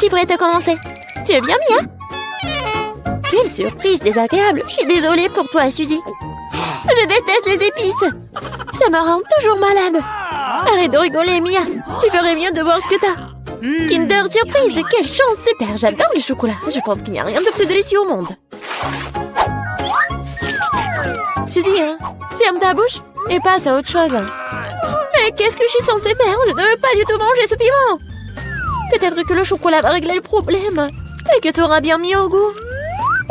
suis prête à commencer. Tu es bien, Mia? Quelle surprise désagréable. Je suis désolée pour toi, Suzy. Je déteste les épices. Ça me rend toujours malade. Arrête de rigoler, Mia. Tu ferais mieux de voir ce que t'as. Kinder Surprise, quelle chance, super. J'adore le chocolat. Je pense qu'il n'y a rien de plus délicieux au monde. Suzy, ferme ta bouche et passe à autre chose. Mais qu'est-ce que je suis censée faire? Je ne veux pas du tout manger ce piment. Peut-être que le chocolat va régler le problème et que tu auras bien mis au goût.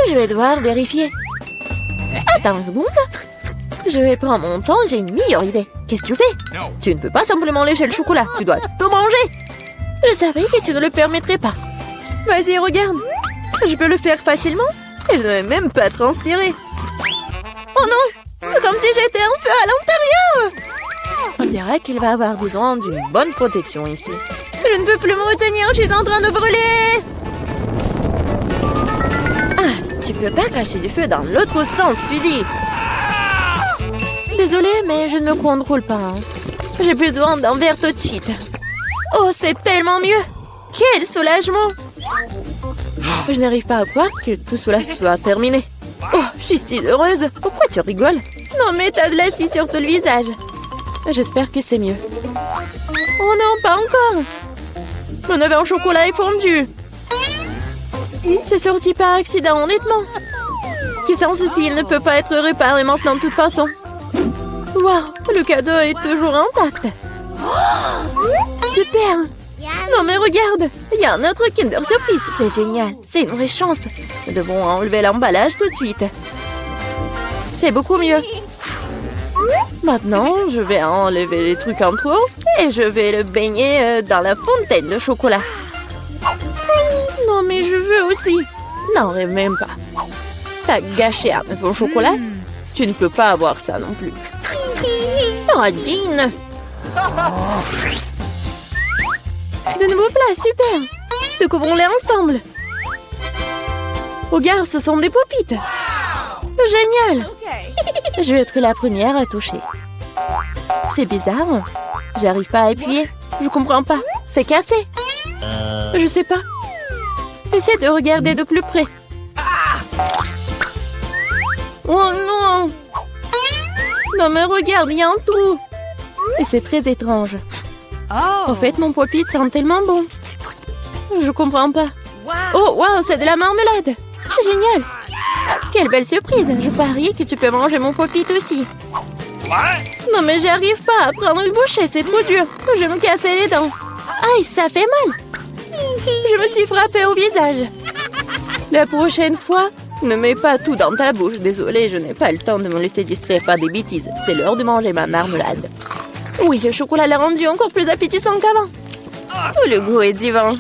Je vais devoir vérifier. Attends une seconde. Je vais prendre mon temps, j'ai une meilleure idée. Qu'est-ce que tu fais? Tu ne peux pas simplement lécher le chocolat, tu dois tout manger. Je savais que tu ne le permettrais pas. Vas-y, regarde. Je peux le faire facilement. Et je ne vais même pas transpirer. Oh non! C'est comme si j'étais un feu à l'intérieur! On dirait qu'il va avoir besoin d'une bonne protection ici. Je ne peux plus me retenir, je suis en train de brûler! Ah, tu peux pas cacher du feu dans l'autre sens, Suzy! Désolée, mais je ne me contrôle pas. J'ai besoin d'un verre tout de suite. Oh, c'est tellement mieux! Quel soulagement! Je n'arrive pas à croire que tout cela soit terminé. Oh, je suis si heureuse. Pourquoi tu rigoles? Non, mais t'as de l'acide sur tout le visage. J'espère que c'est mieux. Oh non, pas encore. Mon œuf en chocolat est fondu. C'est sorti par accident, honnêtement. Qui sans souci, il ne peut pas être réparé maintenant de toute façon. Waouh, le cadeau est toujours intact. Super. Non mais regarde, il y a un autre Kinder Surprise. C'est génial, c'est une vraie chance. Nous devons enlever l'emballage tout de suite. C'est beaucoup mieux. Maintenant, je vais enlever les trucs en trop et je vais le baigner dans la fontaine de chocolat. Non mais je veux aussi. Non, rêve même pas. T'as gâché un œuf au chocolat. Tu ne peux pas avoir ça non plus. Radine. De nouveaux plats, super. Découvrons-les ensemble. Regarde, ce sont des popites. Génial. Je vais être la première à toucher. C'est bizarre. J'arrive pas à appuyer. Je comprends pas. C'est cassé. Je sais pas. Essaie de regarder de plus près. Oh non. Non mais regarde, il y a un trou. Et c'est très étrange. En fait, mon pop-it sent tellement bon. Je comprends pas. Oh, wow, c'est de la marmelade. Génial. Quelle belle surprise. Je parie que tu peux manger mon pop-it aussi. Non, mais j'arrive pas à prendre une bouchée, c'est trop dur. Je vais me casser les dents. Aïe, ça fait mal. Je me suis frappée au visage. La prochaine fois, ne mets pas tout dans ta bouche. Désolée, je n'ai pas le temps de me laisser distraire par des bêtises. C'est l'heure de manger ma marmelade. Oui, le chocolat l'a rendu encore plus appétissant qu'avant. Oh, le goût est divin.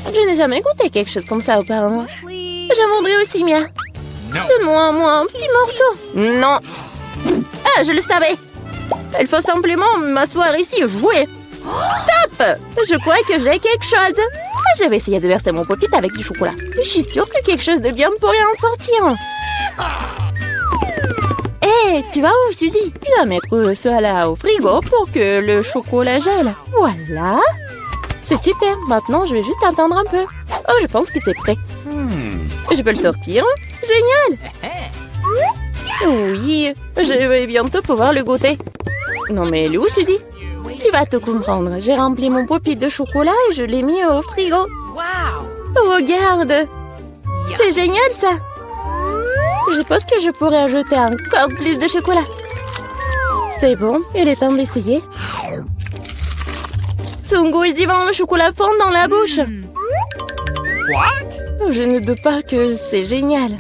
Je n'ai jamais goûté quelque chose comme ça auparavant. J'en voudrais aussi, Mia. Donne-moi un petit morceau. Non. Ah, je le savais. Il faut simplement m'asseoir ici et jouer. Stop! Je crois que j'ai quelque chose. Je vais essayer de verser mon pop-it avec du chocolat. Je suis sûre que quelque chose de bien pourrait en sortir. Hé, tu vas où, Suzy? Je dois mettre cela au frigo pour que le chocolat gèle. Voilà. C'est super. Maintenant, je vais juste attendre un peu. Oh, je pense que c'est prêt. Je peux le sortir. Génial. Oui, je vais bientôt pouvoir le goûter. Non, mais elle est où, Suzy? Tu vas te comprendre. J'ai rempli mon pop-it de chocolat et je l'ai mis au frigo. Regarde. C'est génial, ça. Je pense que je pourrais ajouter encore plus de chocolat. C'est bon, il est temps d'essayer. Son goût est divin, le chocolat fond dans la bouche. Je ne doute pas que c'est génial.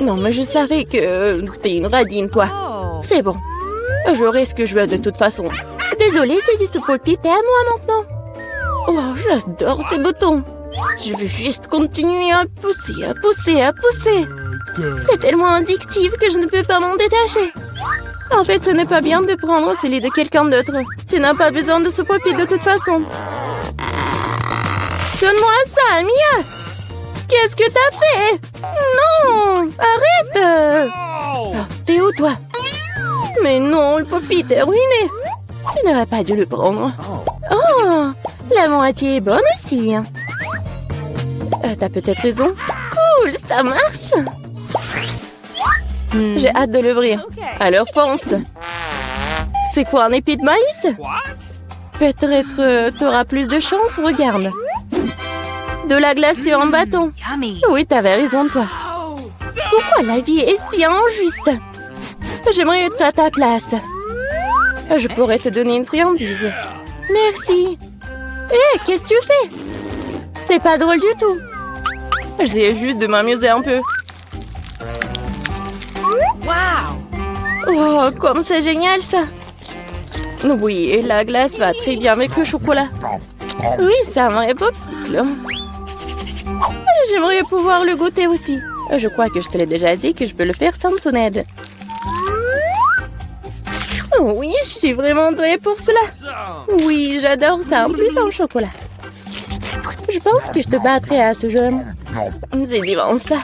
Non, mais je savais que t'es une radine, toi. C'est bon. J'aurai ce que je veux de toute façon. Désolée, c'est ce pop-it est à moi maintenant. Oh, j'adore ces boutons. Je veux juste continuer à pousser, à pousser, à pousser. C'est tellement addictif que je ne peux pas m'en détacher. En fait, ce n'est pas bien de prendre celui de quelqu'un d'autre. Tu n'as pas besoin de ce pop-it de toute façon. Donne-moi ça, Mia. Qu'est-ce que t'as fait? Non, arrête. Oh, t'es où, toi? Mais non, le pop-it est ruiné. Tu n'aurais pas dû le prendre. Oh, la moitié est bonne aussi. T'as peut-être raison. Cool, ça marche. J'ai hâte de l'ouvrir. Alors fonce. C'est quoi, un épi de maïs? Peut-être t'auras plus de chance, regarde. De la glacée en bâton. Oui, t'avais raison, toi. Pourquoi la vie est si injuste? J'aimerais être à ta place. Je pourrais te donner une friandise. Merci. Hé, qu'est-ce que tu fais? C'est pas drôle du tout. J'essaie juste de m'amuser un peu. Oh, comme c'est génial, ça. Oui, et la glace va très bien avec le chocolat. Oui, c'est un vrai popsicle. J'aimerais pouvoir le goûter aussi. Je crois que je te l'ai déjà dit que je peux le faire sans ton aide. Oh oui, je suis vraiment douée pour cela. Oui, j'adore ça, en plus en chocolat. Je pense que je te battrai à ce jeu. C'est divin, ça.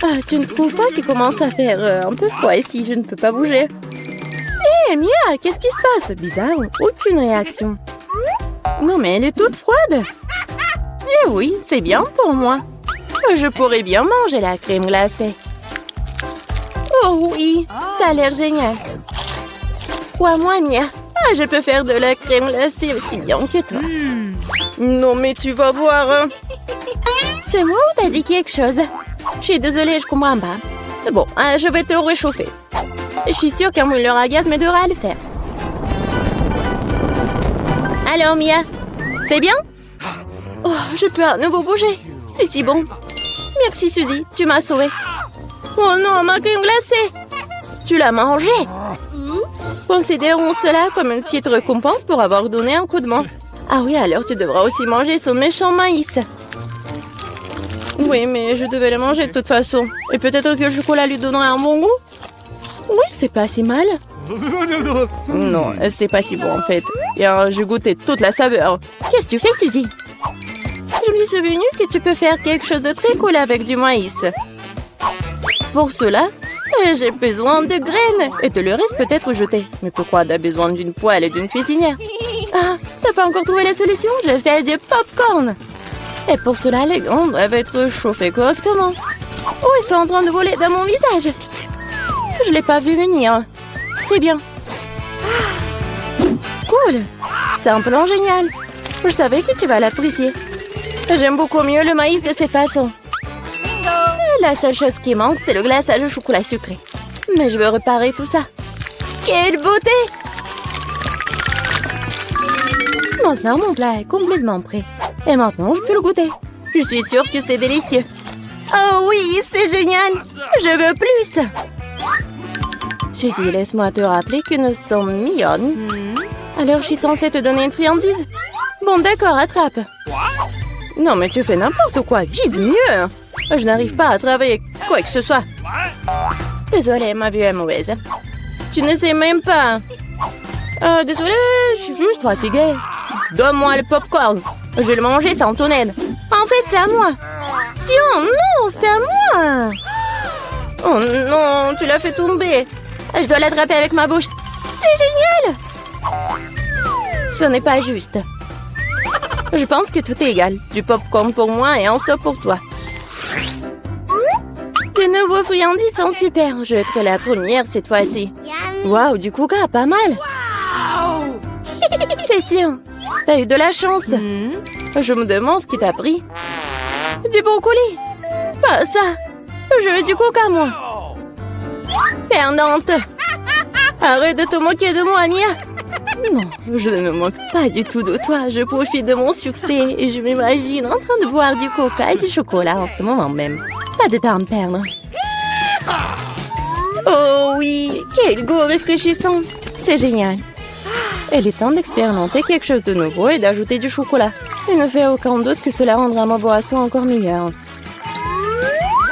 Ah, tu ne trouves pas qu'il commence à faire un peu froid ici? Je ne peux pas bouger. Hé, Mia, qu'est-ce qui se passe? Bizarre, aucune réaction. Non, mais elle est toute froide. Eh oui, c'est bien pour moi. Je pourrais bien manger la crème glacée. Oh oui, ça a l'air génial. Crois-moi, Mia. Ah, je peux faire de la crème glacée aussi bien que toi. Non, mais tu vas voir. Hein. C'est moi ou t'as dit quelque chose? Je suis désolée, je comprends pas. Bon, je vais te réchauffer. Je suis sûre qu'un mouleur à gaz m'aidera à le faire. Alors, Mia, c'est bien? Oh, je peux à nouveau bouger. C'est si bon. Merci, Suzy, tu m'as sauvée. Oh non, ma crème glacée! Tu l'as mangée? Considérons cela comme une petite récompense pour avoir donné un coup de main. Ah oui, alors tu devras aussi manger son méchant maïs. Oui, mais je devais le manger de toute façon. Et peut-être que le chocolat lui donnerait un bon goût? Oui, c'est pas si mal. Non, c'est pas si bon en fait. Et j'ai goûté toute la saveur. Qu'est-ce que tu fais, Suzy? Je me suis souvenu que tu peux faire quelque chose de très cool avec du maïs. Pour cela, j'ai besoin de graines. Et te le reste peut-être jeté. Mais pourquoi t'as besoin d'une poêle et d'une cuisinière? Ah, t'as pas encore trouvé la solution? Je fais du popcorn. Et pour cela, les grains doivent être chauffés correctement. Oh, ils sont en train de voler dans mon visage. Je l'ai pas vu venir. Très bien. Cool. C'est un plan génial. Je savais que tu vas l'apprécier. J'aime beaucoup mieux le maïs de cette façon. La seule chose qui manque, c'est le glaçage au chocolat sucré. Mais je veux réparer tout ça. Quelle beauté! Maintenant, mon plat est complètement prêt. Et maintenant, je peux le goûter. Je suis sûre que c'est délicieux. Oh oui, c'est génial! Je veux plus! Suzy, laisse-moi te rappeler que nous sommes mignonnes. Alors, je suis censée te donner une friandise? Bon, d'accord, attrape. Non, mais tu fais n'importe quoi. Vise mieux! Je n'arrive pas à travailler quoi que ce soit. Désolée, ma vue est mauvaise. Tu ne sais même pas. Désolée, je suis juste fatiguée. Donne-moi le popcorn. Je vais le manger sans ton aide. En fait, c'est à moi. Tiens, non, c'est à moi. Oh non, tu l'as fait tomber. Je dois l'attraper avec ma bouche. C'est génial. Ce n'est pas juste. Je pense que tout est égal. Du popcorn pour moi et un seau pour toi. Tes nouveaux friandises sont super. Je vais être la première cette fois-ci. Waouh, du coca, pas mal. C'est sûr. T'as eu de la chance. Je me demande ce qui t'a pris. Du brocoli. Pas ça. Je veux du coca, moi. Perdante. Arrête de te moquer de moi, Mia. Non, je ne me moque pas du tout de toi. Je profite de mon succès et je m'imagine en train de boire du coca et du chocolat en ce moment même. Pas de temps à me perdre. Oh oui, quel goût rafraîchissant. C'est génial. Il est temps d'expérimenter quelque chose de nouveau et d'ajouter du chocolat. Il ne fait aucun doute que cela rendra ma boisson encore meilleure.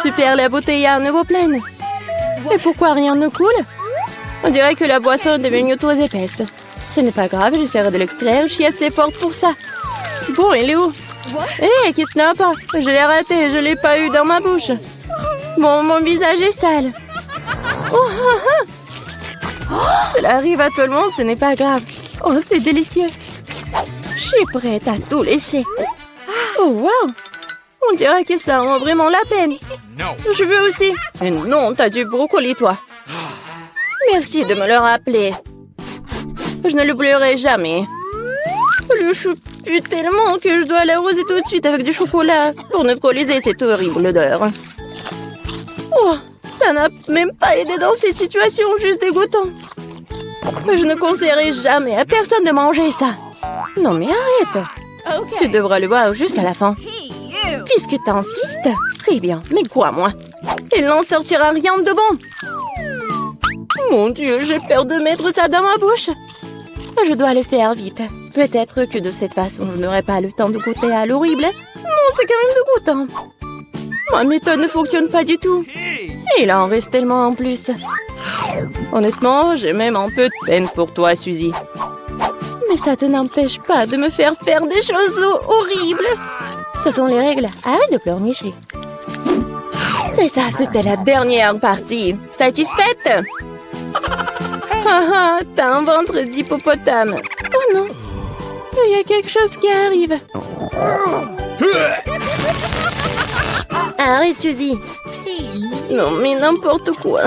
Super, la bouteille est à nouveau pleine. Et pourquoi rien ne coule? On dirait que la boisson est devenue trop épaisse. Ce n'est pas grave, j'essaierai de l'extraire. Je suis assez forte pour ça. Bon, il est où? Hé, qui se n'a pas? Je l'ai raté, je l'ai pas eu dans ma bouche. Bon, mon visage est sale. Cela arrive à tout le monde, ce n'est pas grave. Oh, c'est délicieux. Je suis prête à tout lécher. Oh, wow. On dirait que ça en vaut vraiment la peine. Je veux aussi. Mais non, t'as du brocoli, toi. Merci de me le rappeler. Je ne l'oublierai jamais. Le chou pue tellement que je dois l'arroser tout de suite avec du chocolat pour neutraliser cette horrible odeur. Oh, ça n'a même pas aidé dans cette situation juste dégoûtant. Je ne conseillerais jamais à personne de manger ça. Non mais arrête. Tu devras le voir jusqu'à la fin. Puisque t'insistes, très bien, mais quoi moi? Il n'en sortira rien de bon. Mon Dieu, j'ai peur de mettre ça dans ma bouche. Je dois le faire vite. Peut-être que de cette façon, je n'aurai pas le temps de goûter à l'horrible. Non, c'est quand même dégoûtant. Ma méthode ne fonctionne pas du tout. Et il en reste tellement en plus. Honnêtement, j'ai même un peu de peine pour toi, Suzy. Mais ça te n'empêche pas de me faire faire des choses horribles. Ce sont les règles. Arrête de pleurnicher. C'est ça, c'était la dernière partie. Satisfaite? Ah, t'as un ventre d'hippopotame. Oh non, il y a quelque chose qui arrive. Arrête, Suzy. Non, mais n'importe quoi.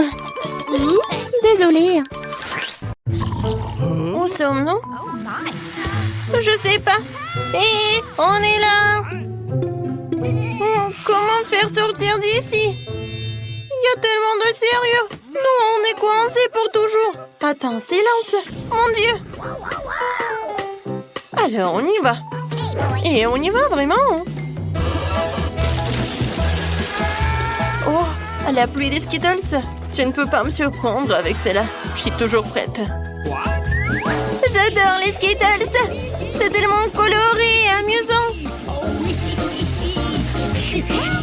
Désolée. Où sommes-nous? Je sais pas. Hé, on est là. Comment faire sortir d'ici? Il y a tellement de sérieux. Nous, on est coincés pour toujours. Attends, silence. Mon Dieu. Alors, on y va. Et on y va vraiment. Oh, la pluie des Skittles. Je ne peux pas me surprendre avec celle-là. Je suis toujours prête. J'adore les Skittles. C'est tellement coloré et amusant.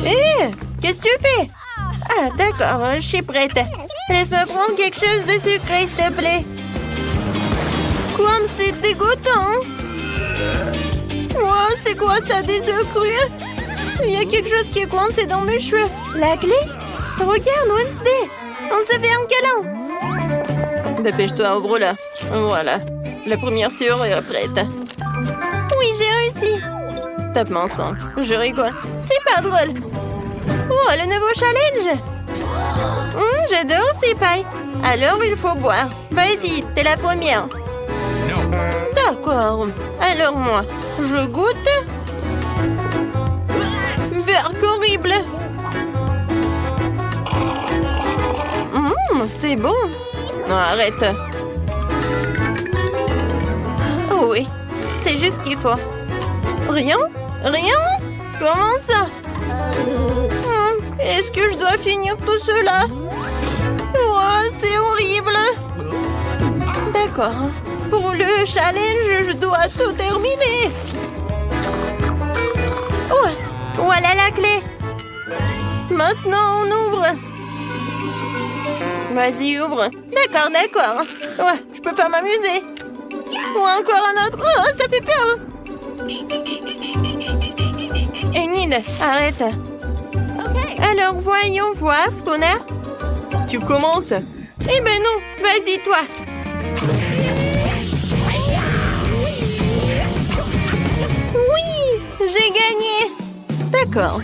Hé, qu'est-ce que tu fais? Ah, d'accord, je suis prête. Laisse-moi prendre quelque chose de sucré, s'il te plaît. Comme c'est dégoûtant. Oh, c'est quoi ça, des œufs crus? Il y a quelque chose qui est coincé dans mes cheveux. La clé? Regarde, Wednesday. On se fait un câlin. Dépêche-toi, ouvre là. Voilà. La première sœur est prête. Oui, j'ai réussi. Tape-moi ensemble. Je rigole. C'est pas drôle. Oh, le nouveau challenge. J'adore ces pailles. Alors, il faut boire. Vas-y, t'es la première. D'accord. Alors, moi, je goûte. Verre horrible. C'est bon. Non, arrête. Oh oui, c'est juste ce qu'il faut. Rien? Rien? Comment ça? Est-ce que je dois finir tout cela? Oh, c'est horrible. D'accord. Pour le challenge, je dois tout terminer. Oh, voilà la clé. Maintenant, on ouvre. Vas-y, ouvre. D'accord, d'accord. Ouais, je peux pas m'amuser. Ou encore un autre. Oh, ça fait peur. Enid, arrête. Alors, voyons voir, Spooner. Tu commences? Eh ben non, vas-y, toi. Oui, j'ai gagné. D'accord.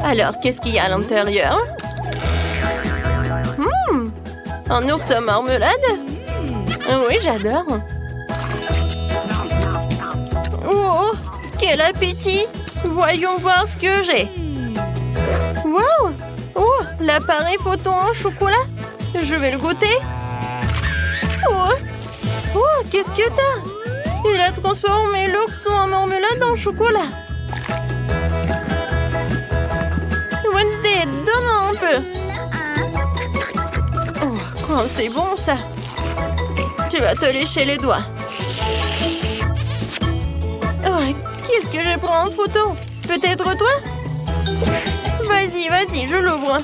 Alors, qu'est-ce qu'il y a à l'intérieur? Un ours à marmelade? Oui, j'adore. Oh, quel appétit! Voyons voir ce que j'ai. Wow! Oh, l'appareil photo en chocolat. Je vais le goûter. Oh, qu'est-ce que t'as? Il a transformé l'ours en marmelade en chocolat. Wednesday, donne un peu. Oh, c'est bon ça. Tu vas te lécher les doigts. Oh, qu'est-ce que je prends en photo? Peut-être toi? Vas-y, vas-y, je l'ouvre.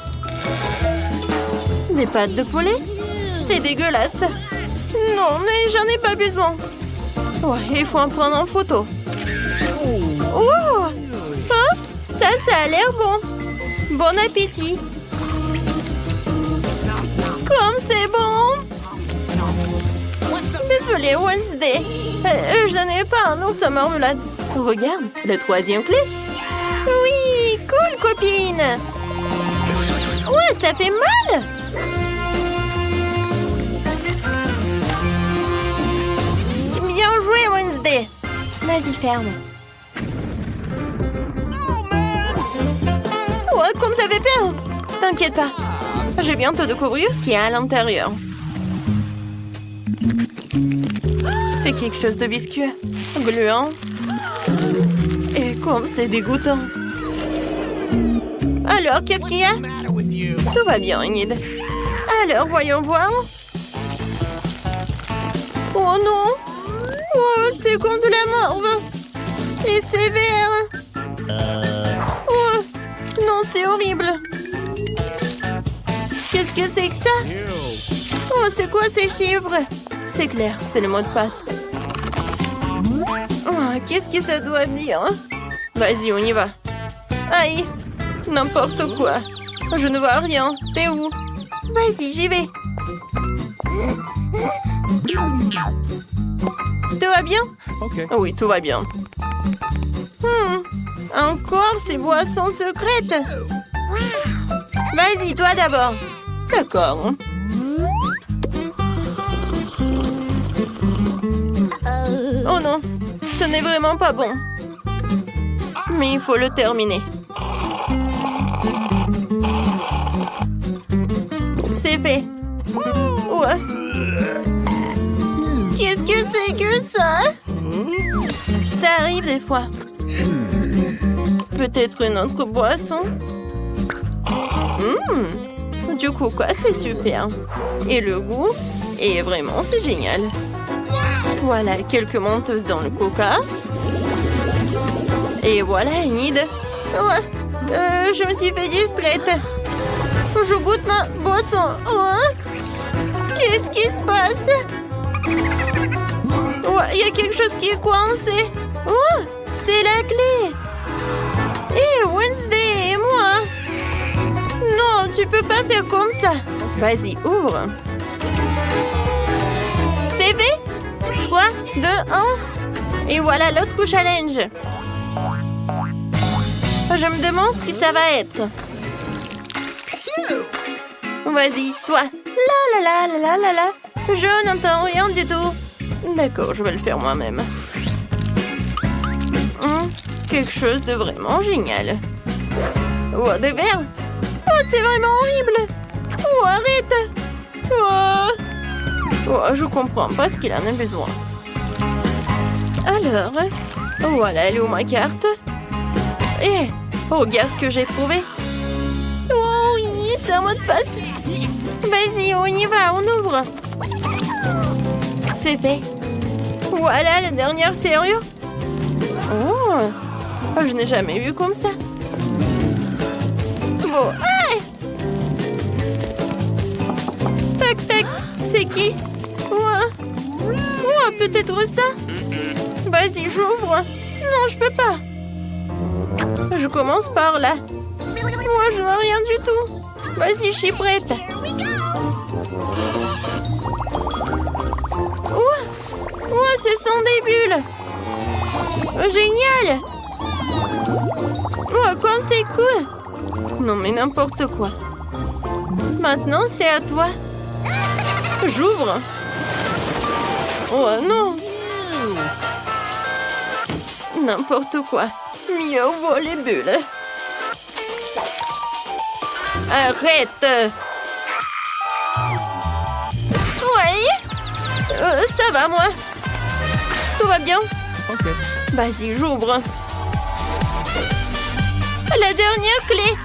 Des pâtes de poulet? C'est dégueulasse. Non, mais j'en ai pas besoin. Ouais, il faut en prendre en photo. Oh, ça a l'air bon. Bon appétit. Comme c'est bon. Désolée, Wednesday. Je n'en ai pas un ours à marmelade. Regarde, la troisième clé. Oui, cool, copine! Ouais, ça fait mal! Bien joué, Wednesday! Vas-y, ferme. Ouais, comme ça fait peur! T'inquiète pas, je vais bientôt découvrir ce qu'il y a à l'intérieur. C'est quelque chose de visqueux, gluant. Et comme c'est dégoûtant. Alors, qu'est-ce qu'il y a? Tout va bien, Enid. Alors, voyons voir. Oh non! Oh, c'est comme de la morve. Et sévère. Oh, non, c'est horrible. Qu'est-ce que c'est que ça? Oh, c'est quoi ces chiffres? C'est clair, c'est le mot de passe. Oh, qu'est-ce que ça doit dire? Vas-y, on y va. Aïe, n'importe quoi. Je ne vois rien. T'es où? Vas-y, j'y vais. Tout va bien? Ok. Oui, tout va bien. Encore ces boissons secrètes. Vas-y, toi d'abord. D'accord. Oh non, ce n'est vraiment pas bon. Mais il faut le terminer. C'est fait. Ouais. Qu'est-ce que c'est que ça? Ça arrive des fois. Peut-être une autre boisson? Du coca, c'est super. Et le goût? Et vraiment, c'est génial. Voilà, quelques menteuses dans le coca. Et voilà, Enid. Ouais, je me suis fait distraite. Je goûte ma boisson. Ouais. Qu'est-ce qui se passe? Ouais, il y a quelque chose qui est coincé. Oh, c'est la clé. Et Wednesday et moi. Non, tu peux pas faire comme ça. Vas-y, ouvre. C'est fait? 3, 2, 1. Et voilà l'autre challenge. Je me demande ce que ça va être. Vas-y, toi. La la la la la la. Je n'entends rien du tout. D'accord, je vais le faire moi-même. Quelque chose de vraiment génial. Oh, des verres. Oh, c'est vraiment horrible. Oh, arrête. Oh, je comprends pas ce qu'il en a besoin. Alors, voilà, elle est où ma carte? Eh, regarde ce que j'ai trouvé. Oh oui, c'est un mot de passe. Vas-y, on y va, on ouvre. C'est fait. Voilà la dernière serrure. Oh, je n'ai jamais vu comme ça. Bon, ah! Tac, tac, c'est qui? Peut-être ça? Vas-y, j'ouvre. Non, je peux pas. Je commence par là. Moi, je vois rien du tout. Vas-y, je suis prête. Ce sont des bulles. Génial. Comme c'est cool. Non, mais n'importe quoi. Maintenant, c'est à toi. J'ouvre. Oh non. N'importe quoi. Mieux vaut les bulles. Arrête. Ouais. Ça va, moi. Tout va bien? Ok. Vas-y, j'ouvre. La dernière clé.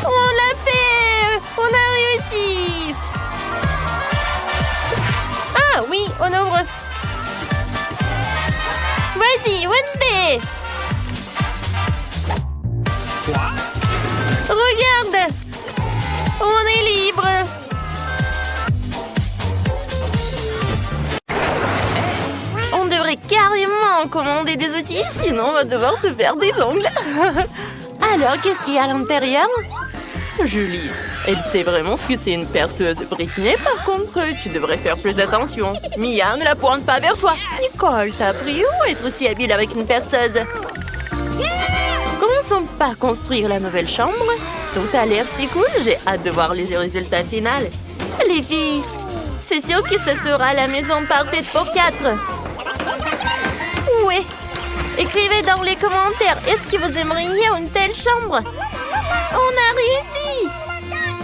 On l'a fait. On a réussi. Ah oui, on ouvre. Vas-y, Wednesday. Regarde. On est libre. On devrait carrément commander des outils, sinon on va devoir se faire des ongles. Alors, qu'est-ce qu'il y a à l'intérieur? Julie, elle sait vraiment ce que c'est une perceuse. Britney, par contre, tu devrais faire plus attention. Mia, ne la pointe pas vers toi. Nicole, t'as appris où être si habile avec une perceuse? Comment son par construire la nouvelle chambre. Tout a l'air si cool, j'ai hâte de voir les résultats finaux. Les filles, c'est sûr que ce sera la maison parfaite pour 4. Ouais. Écrivez dans les commentaires, est-ce que vous aimeriez une telle chambre? On a réussi!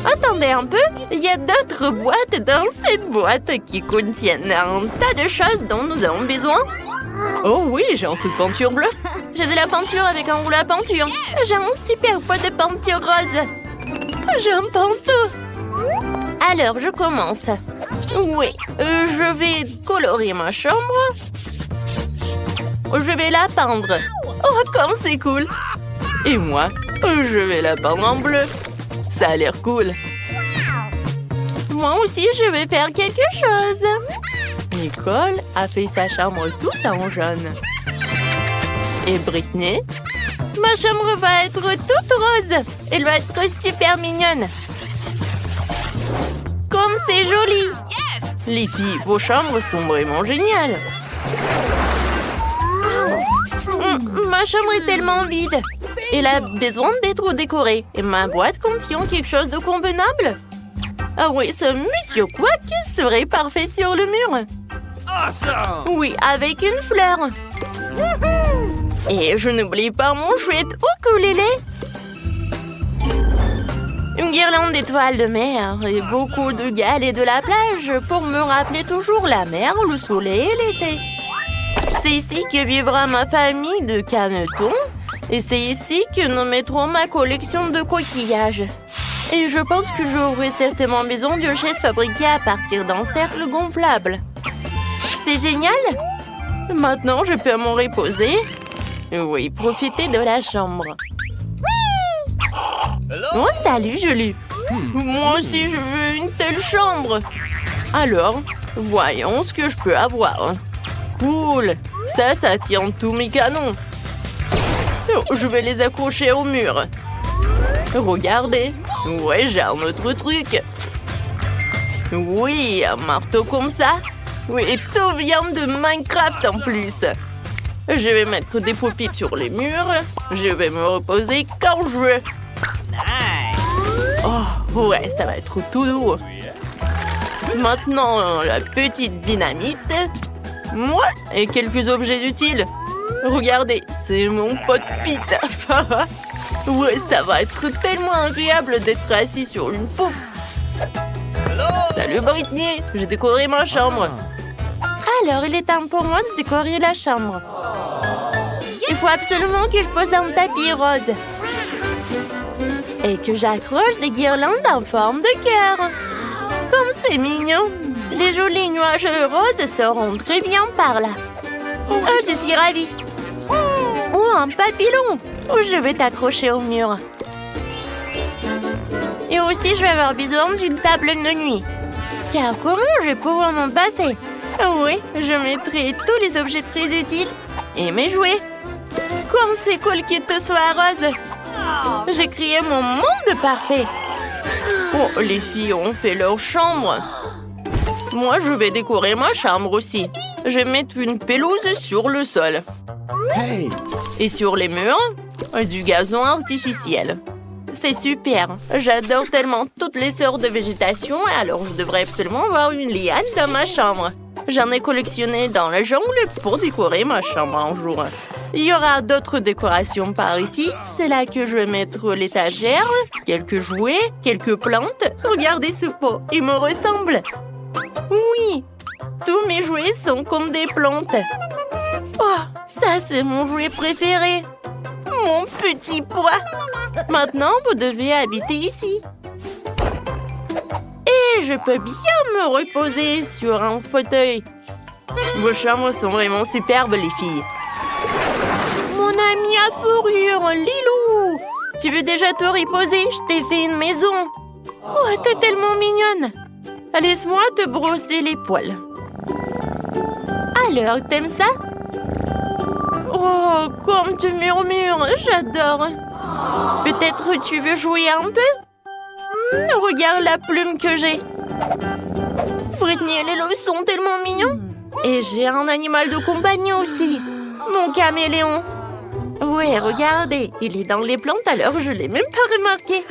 Attendez un peu, il y a d'autres boîtes dans cette boîte qui contiennent un tas de choses dont nous avons besoin. Oh oui, j'ai un seau de peinture bleue. J'ai de la peinture avec un rouleau à peinture. J'ai un super pot de peinture rose. J'ai un pinceau. Alors, je commence. Oui, je vais colorer ma chambre. Je vais la peindre. Oh, comme c'est cool. Et moi, je vais la peindre en bleu. Ça a l'air cool. Moi aussi, je vais faire quelque chose. Nicole a fait sa chambre toute en jaune. Et Britney? Ma chambre va être toute rose. Elle va être super mignonne. Comme c'est joli. Les filles, vos chambres sont vraiment géniales. Ma chambre est tellement vide. Elle a besoin d'être décorée. Et ma boîte contient quelque chose de convenable. Ah oui, ce monsieur Quack serait parfait sur le mur. Awesome! Oui, avec une fleur. Et je n'oublie pas mon chouette ukulélé. Une guirlande d'étoiles de mer et beaucoup de galets de la plage pour me rappeler toujours la mer, le soleil et l'été. C'est ici que vivra ma famille de canetons et c'est ici que nous mettrons ma collection de coquillages. Et je pense que j'aurai certainement besoin d'une chaise fabriquée à partir d'un cercle gonflable. C'est génial! Maintenant, je peux m'en reposer. Oui, profiter de la chambre. Oh, salut, Julie! Moi aussi, je veux une telle chambre. Alors, voyons ce que je peux avoir. Cool! Ça tient tous mes canons. Oh, je vais les accrocher au mur. Regardez. Ouais, j'ai un autre truc. Oui, un marteau comme ça. Oui, et tout vient de Minecraft en plus. Je vais mettre des poupées sur les murs. Je vais me reposer quand je veux. Oh, ouais, ça va être tout doux. Maintenant, la petite dynamite. Moi, et quelques objets utiles. Regardez, c'est mon pote Pete. Ouais, ça va être tellement agréable d'être assis sur une pouffe. Salut Britney, j'ai décoré ma chambre. Alors, il est temps pour moi de décorer la chambre. Il faut absolument que je pose un tapis rose. Et que j'accroche des guirlandes en forme de cœur. Comme c'est mignon. Les jolis nuages roses seront très bien par là. Oh, je suis ravie. Oh, un papillon. Oh, je vais t'accrocher au mur. Et aussi, je vais avoir besoin d'une table de nuit. Car comment je vais pouvoir m'en passer? Oui, je mettrai tous les objets très utiles et mes jouets. Comme c'est cool que tout soit rose. J'ai créé mon monde parfait. Oh, les filles ont fait leur chambre. Moi, je vais décorer ma chambre aussi. Je vais mettre une pelouse sur le sol. Hey! Et sur les murs, du gazon artificiel. C'est super. J'adore tellement toutes les sortes de végétation, alors je devrais absolument avoir une liane dans ma chambre. J'en ai collectionné dans la jungle pour décorer ma chambre un jour. Il y aura d'autres décorations par ici. C'est là que je vais mettre l'étagère, quelques jouets, quelques plantes. Regardez ce pot, il me ressemble. Oui, tous mes jouets sont comme des plantes. Oh, ça c'est mon jouet préféré. Mon petit pois. Maintenant, vous devez habiter ici. Et je peux bien me reposer sur un fauteuil. Vos chambres sont vraiment superbes, les filles. Mon ami à fourrure, Lilou. Tu veux déjà te reposer? Je t'ai fait une maison. Oh, t'es tellement mignonne. Laisse-moi te brosser les poils. Alors, t'aimes ça? Oh, comme tu murmures, j'adore. Peut-être tu veux jouer un peu? Regarde la plume que j'ai. Britney et Lilo sont tellement mignons. Et j'ai un animal de compagnie aussi. Mon caméléon. Ouais, regardez, il est dans les plantes alors je l'ai même pas remarqué.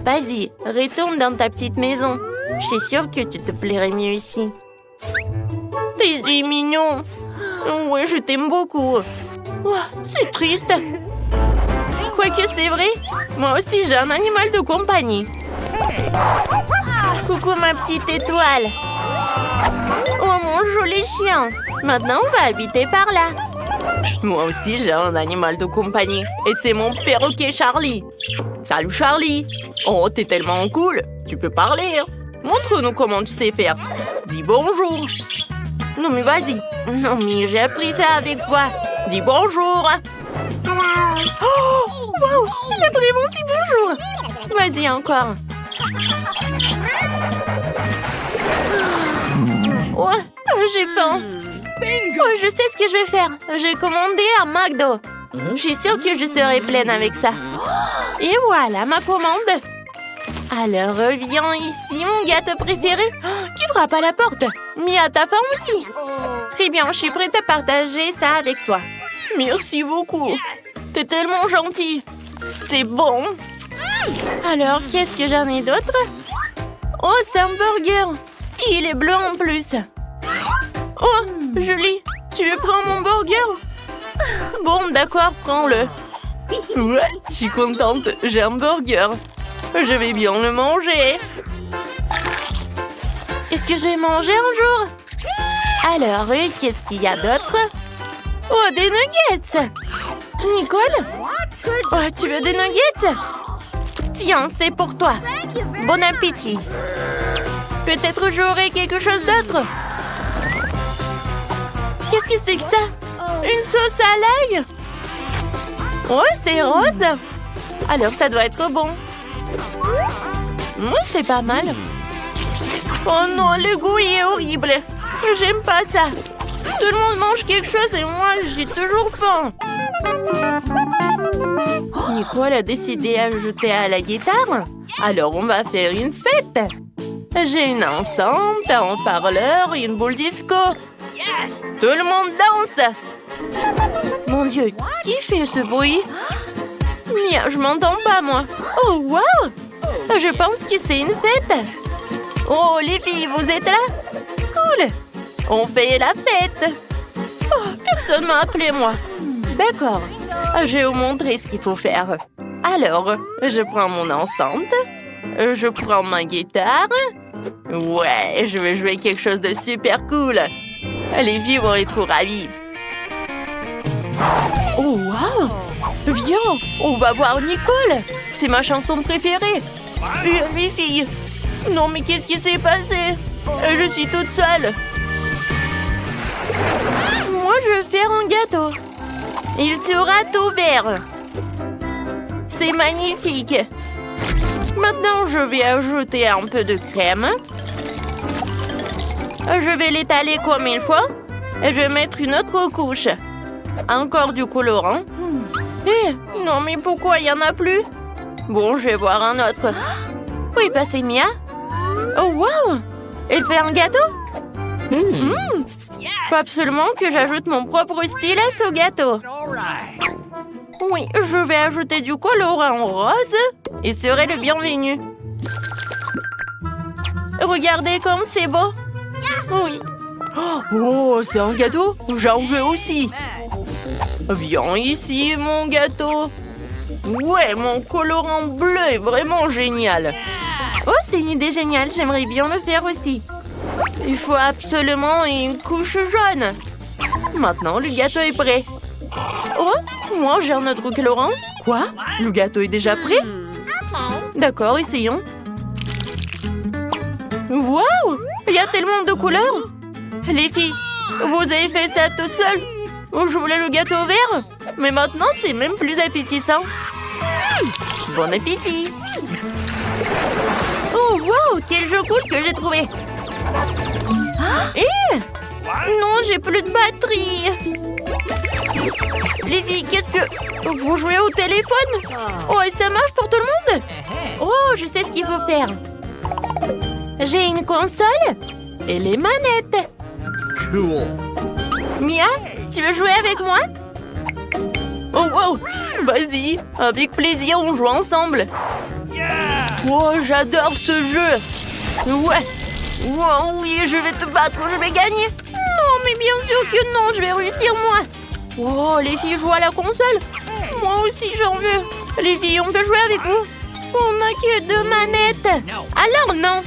Vas-y, retourne dans ta petite maison. Je suis sûre que tu te plairais mieux ici. T'es mignon. Ouais, je t'aime beaucoup. Oh, c'est triste. Quoique c'est vrai, moi aussi j'ai un animal de compagnie. Coucou ma petite étoile. Oh mon joli chien. Maintenant on va habiter par là. Moi aussi j'ai un animal de compagnie. Et c'est mon perroquet Charlie. Salut Charlie. Oh t'es tellement cool. Tu peux parler. Montre-nous comment tu sais faire. Dis bonjour. Non mais vas-y. Non mais j'ai appris ça avec toi. Dis bonjour. Oh, wow, il a vraiment dit bonjour. Vas-y encore. Oh, j'ai faim. Oh, je sais ce que je vais faire. J'ai commandé un McDo. Je suis sûre que je serai pleine avec ça. Et voilà ma commande. Alors, viens ici, mon gâteau préféré. Qui frappe à la porte? Mia, ta faim aussi? Très bien, je suis prête à partager ça avec toi. Merci beaucoup. T'es tellement gentil. C'est bon. Alors, qu'est-ce que j'en ai d'autre? Oh, c'est un burger. Et il est bleu en plus. Oh, Julie, tu veux prendre mon burger? Bon, d'accord, prends-le. Ouais, je suis contente. J'ai un burger. Je vais bien le manger. Est-ce que je vais manger un jour? Alors, qu'est-ce qu'il y a d'autre? Oh, des nuggets! Nicole? Oh, tu veux des nuggets? Tiens, c'est pour toi. Bon appétit. Peut-être j'aurai quelque chose d'autre. Qu'est-ce que c'est que ça? Une sauce à l'ail? Oh, c'est rose. Alors, ça doit être bon. C'est pas mal. Oh non, le goût est horrible. J'aime pas ça. Tout le monde mange quelque chose et moi, j'ai toujours faim. Nicole a décidé d'ajouter à la guitare. Alors, on va faire une fête. J'ai une enceinte, un haut-parleur et une boule disco. Tout le monde danse. Mon Dieu, qui fait ce bruit? Mia, je m'entends pas, moi. Oh, wow! Je pense que c'est une fête. Oh, les filles, vous êtes là? Cool! On fait la fête. Oh, personne m'a appelé, moi. D'accord. Je vais vous montrer ce qu'il faut faire. Alors, je prends mon enceinte. Je prends ma guitare. Ouais, je vais jouer quelque chose de super cool. Les filles vont être trop ravies. Oh, wow! Viens, on va voir Nicole. C'est ma chanson préférée. Les filles. Non, mais qu'est-ce qui s'est passé? Je suis toute seule. Moi, je vais faire un gâteau. Il sera tout vert. C'est magnifique. Maintenant, je vais ajouter un peu de crème. Je vais l'étaler comme il faut. Et je vais mettre une autre couche. Encore du colorant. Non, mais pourquoi il n'y en a plus? Bon, je vais voir un autre. Oui, bah c'est Mia. Oh, wow! Elle fait un gâteau? Faut absolument que j'ajoute mon propre stylet au gâteau. Oui, je vais ajouter du colorant rose et serai le bienvenu. Regardez comme c'est beau. Oui. Oh, c'est un gâteau? J'en veux aussi. Viens ici, mon gâteau. Ouais, mon colorant bleu est vraiment génial. Oh, c'est une idée géniale. J'aimerais bien le faire aussi. Il faut absolument une couche jaune. Maintenant, le gâteau est prêt. Oh, moi, j'ai un autre colorant. Quoi? Le gâteau est déjà prêt? D'accord, essayons. Waouh! Il y a tellement de couleurs. Les filles, vous avez fait ça toute seule? Je voulais le gâteau vert, mais maintenant, c'est même plus appétissant. Bon appétit! Oh, wow! Quel jeu cool que j'ai trouvé! Non, j'ai plus de batterie! Les filles, qu'est-ce que... Vous jouez au téléphone? Oh, et ça marche pour tout le monde? Oh, je sais ce qu'il faut faire. J'ai une console et les manettes. Cool. Mia, tu veux jouer avec moi? Oh wow! Vas-y, avec plaisir, on joue ensemble. Oh, j'adore ce jeu. Ouais. Oh, oui, je vais te battre, je vais gagner. Non, mais bien sûr que non, je vais réussir moi. Oh, les filles jouent à la console. Moi aussi, j'en veux. Les filles, on peut jouer avec vous? On n'a que 2 manettes. Alors non.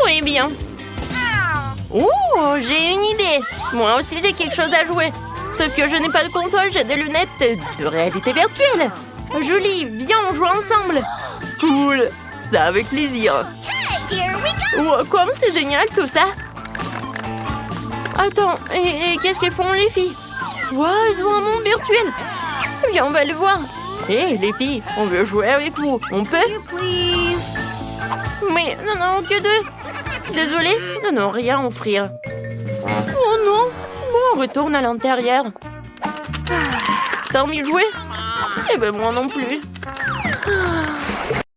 Oui, bien. Oh, j'ai une idée. Moi aussi, j'ai quelque chose à jouer. Sauf que je n'ai pas de console, j'ai des lunettes de réalité virtuelle. Julie, viens, on joue ensemble. Cool, ça avec plaisir. Oh, comme c'est génial tout ça. Attends, et qu'est-ce qu'elles font les filles? Wow, ils ont un monde virtuel. Viens, on va le voir. Hé, les filles, on veut jouer avec vous. On peut? Mais non, que 2. Désolée, non, rien à offrir. Oh non. Bon, on retourne à l'intérieur. T'as envie de jouer? Eh ben moi non plus.